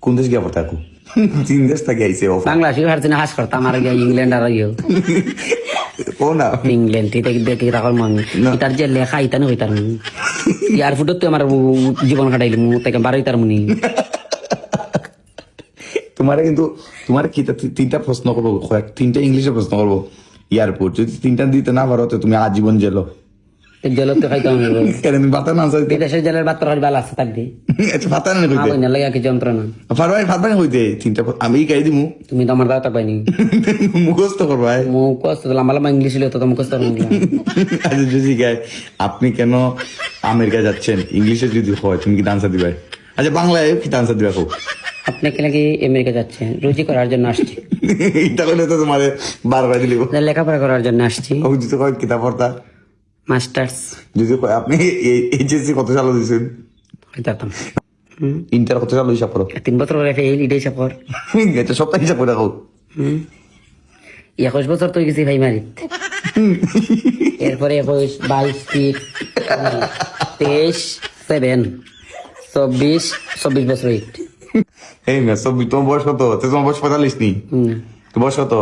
কোন দেশ গিয়া পড়তে এখন? 3 দেশ থেকে আইছে অফার। বাংলাদেশি হারছে না হাস করতাম আর গিয়া ইংল্যান্ড আর গিয়েও ও না ইংল্যান্ড থেকে দেখি রাখল আমি ইতার যে লেখা ইতানো হইতার এয়ারপোর্টত তো আমার জীবন কাটাইলি মু তাকে বারো হইতার মুনি তোমারে কিন্তু তোমার কি 3টা প্রশ্ন করবো, 3টা ইংলিশে প্রশ্ন করবো। এয়ারপোর্ট যদি 3টা দিতে না পারো তো তুমি আজীবন জেলো। জেলত তো খাইতাম কেন তুমি পাতা না আনসার দিতে? বিদেশের জেলের বাদ তোর ভালো আছে থাকবি আচ্ছা পাতা না কইতে না লাগে কি যন্ত্রণা পারবাই পাতা না কইতে 3টা আমি গাই দিমু। তুমি তো আমার দাওতা পাইনি মুখস্থ করবাই। মুখস্থ লম্বা লম্বা ইংলিশ হলে তো মুখস্থ আচ্ছা যদি গাই আপনি কেন আমেরিকা যাচ্ছেন ইংলিশে যদি হয় তুমি কি আনসার দিবাই? আচ্ছা বাংলায় কি আনসার দিবা? খুব আপনি কেন কি আমেরিকা যাচ্ছেন? রুজি করার জন্য আসছি। এটা কইলে তো তোমার বারবার দিলিব। লেখাপড়া করার জন্য আসছি। ও যদি কয় কিতাব পড়তা মাস্টার্স যদি কয় আপনি এইচএসসি কত সাল দিয়েছেন? হইতাম ইন্টার কত সাল হিসাব করো? 3 বছর পরে ফেল ইডে চাপর এটা সপ্তাহ হিসাব করে রাখো। 21 বছর তো গেছি ভাই মারিত এরপরে 21 22 23 7 24 বছর এইট এই না সব তোমার বয়স কত? তোমার বয়স 45 নি? তো বয়স কত?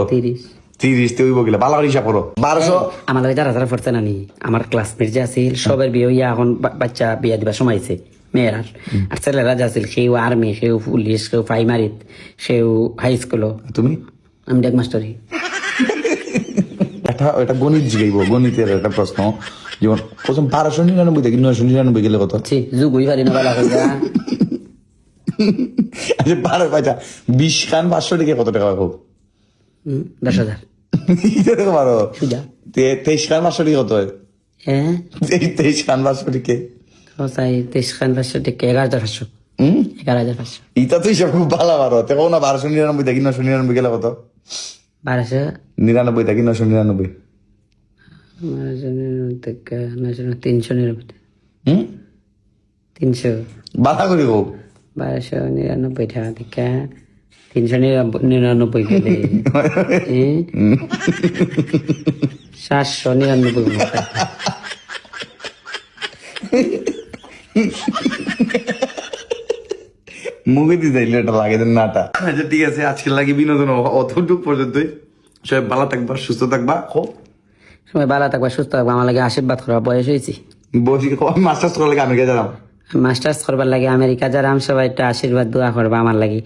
30 তে হইব গেলে ভালো করে হিসাব করো। 1200 আমার লাগে যারা যারা পড়ছে না নি আমার ক্লাসমেট যে আছিল সবের বিয়ে হইয়া এখন বাচ্চা বিয়া দিবা সময় আছে মেয়েরা আর ছেলেরা যে আছিল সেও আর্মি সেও পুলিশ সেও প্রাইমারিত সেও হাই স্কুল। তুমি? আমি ডেক মাস্টারি। এটা গণিত জিগাইব, গণিতের একটা প্রশ্ন। যেমন প্রথম 1299 থেকে 999 গেলে কত? যুগ হই পারি না বেলা হইয়া আচ্ছা 20 খান 500 টাকা কত টাকা পাবো? 10,000 এটা পারো? সুজা 23 খান 500 টাকা কত হয়? হ্যাঁ 23 খান 500 টাকা চাই 23 খান 500 টাকা 11,500 11,500 এটা তো হিসাব খুব ভালো পারো। দেখো না 1299 থেকে 999 গেলে কত? 1299 থেকে 999 300 বাধা করি হোক 1299 টাকা থেকে 399 গেলে 799 মুভি দিতে এটা লাগে নাটা। আচ্ছা ঠিক আছে আজকে লাগে বিনোদন অতটুক পর্যন্তই। সবাই ভালো থাকবা সুস্থ থাকবা। সময় ভালো থাকবা সুস্থ থাকবা আমার লাগে আশীর্বাদ করা বয়স হয়েছি বসি মাস্টার্স করার লাগে আমেরিকা যারাম মাস্টার্স করবার লাগে আমেরিকা যারাম সবাই একটা আশীর্বাদ দোয়া করবা আমার লাগে।